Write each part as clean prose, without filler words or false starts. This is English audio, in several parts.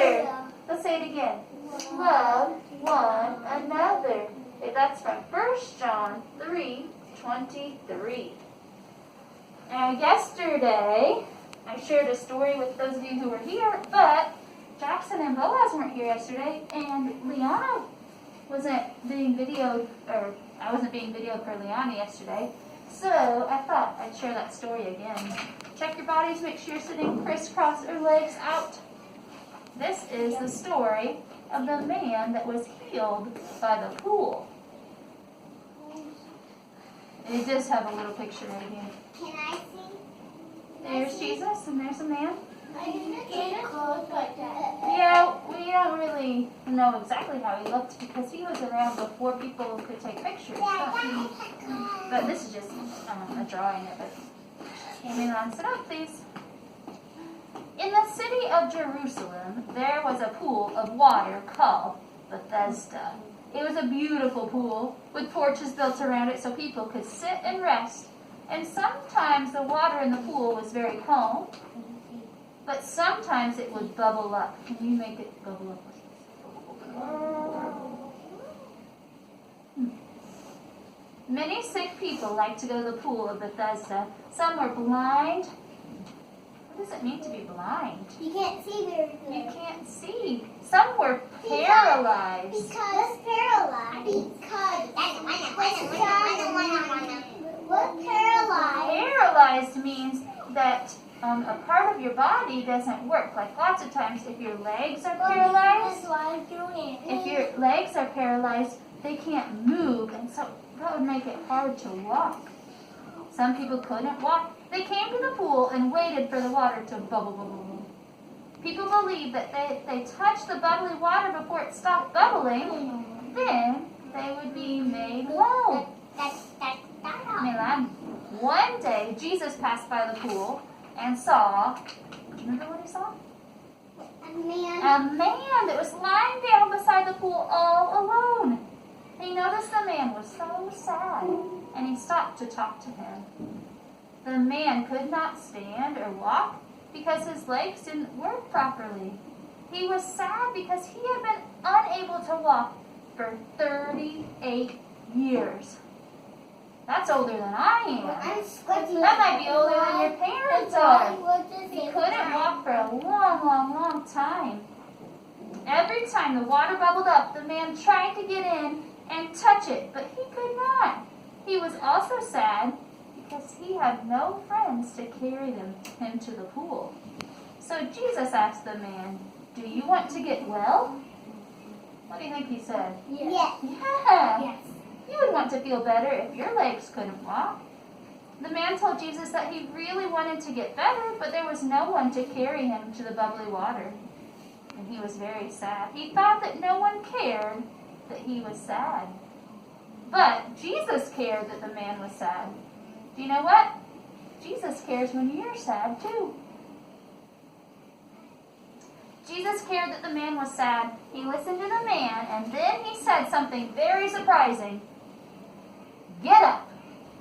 another. Let's say it again. Love one another. Okay, that's from 1 John 3:23. Now, yesterday, I shared a story with those of you who were here, but Jackson and Boaz weren't here yesterday, and Liana wasn't being videoed, or I wasn't being videoed for Liana yesterday, so I thought I'd share that story again. Check your bodies, make sure you're sitting crisscross or legs out. This is the story of the man that was healed by the pool. And it does have a little picture right here. Can I see? There's Jesus, and there's a man. I didn't get close like that. Yeah, we don't really know exactly how he looked because he was around before people could take pictures. But this is just a drawing of it. Milan, sit up, please. In the city of Jerusalem, there was a pool of water called Bethesda. It was a beautiful pool with porches built around it so people could sit and rest. And sometimes the water in the pool was very calm, but sometimes it would bubble up. Can you make it bubble up? Many sick people liked to go to the pool of Bethesda. Some were blind. What does it mean to be blind? You can't see very good. You can't see. Some were paralyzed. Because paralyzed. What paralyzed? Paralyzed means that a part of your body doesn't work. Like lots of times if your legs are paralyzed, That's why I'm doing it. if your legs are paralyzed, they can't move, and so that would make it hard to walk. Some people couldn't walk. They came to the pool and waited for the water to bubble, bubble, bubble. People believed that if they touched the bubbly water before it stopped bubbling, then they would be made well. Milan. One day, Jesus passed by the pool and saw, remember what he saw? A man. A man that was lying down beside the pool all alone. He noticed the man was so sad, and he stopped to talk to him. The man could not stand or walk because his legs didn't work properly. He was sad because he had been unable to walk for 38 years. That's older than I am. That might be older than your parents are. He couldn't walk for a long, long, long time. Every time the water bubbled up, the man tried to get in and touch it, but he could not. He was also sad because he had no friends to carry him to the pool. So Jesus asked the man, "Do you want to get well?" What do you think he said? Yes. Yeah. Yes. You would want to feel better if your legs couldn't walk. The man told Jesus that he really wanted to get better, but there was no one to carry him to the bubbly water. And he was very sad. He thought that no one cared that he was sad. But Jesus cared that the man was sad. Do you know what? Jesus cares when you're sad too. Jesus cared that the man was sad. He listened to the man, and then he said something very surprising. Get up,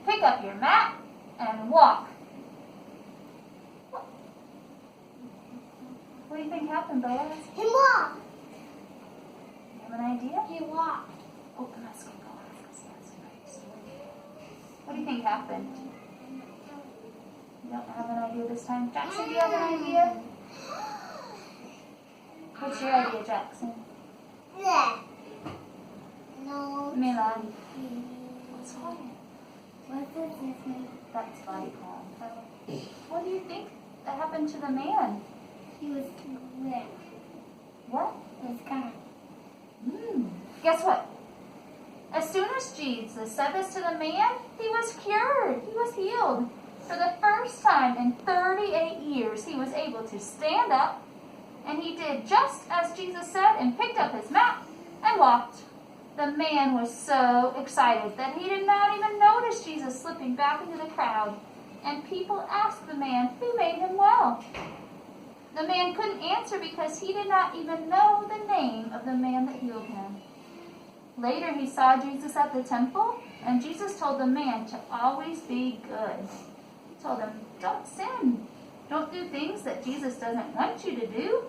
pick up your mat, and walk. What do you think happened, Boaz? He walked. You have an idea? He walked. Oh, let's go, Boaz. Let's see. What do you think happened? You don't have an idea this time? Jackson, do you have an idea? What's your idea, Jackson? Yeah. No. Milan. What's quiet? What does this mean? That's body calm. What do you think that happened to the man? He was red. What? He was gone. Guess what? As soon as Jesus said this to the man, he was cured. He was healed. For the first time in 38 years, he was able to stand up, and he did just as Jesus said and picked up his mat and walked. The man was so excited that he did not even notice Jesus slipping back into the crowd. And people asked the man who made him well. The man couldn't answer because he did not even know the name of the man that healed him. Later he saw Jesus at the temple, and Jesus told the man to always be good. He told him, don't sin. Don't do things that Jesus doesn't want you to do.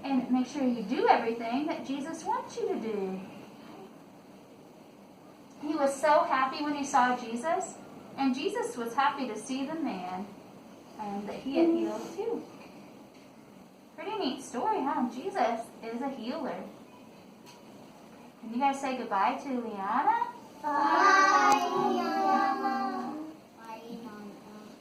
and make sure you do everything that Jesus wants you to do. He was so happy when he saw Jesus, and Jesus was happy to see the man that he had healed too. Pretty neat story, huh? Jesus is a healer. Can you guys say goodbye to Liana? Bye.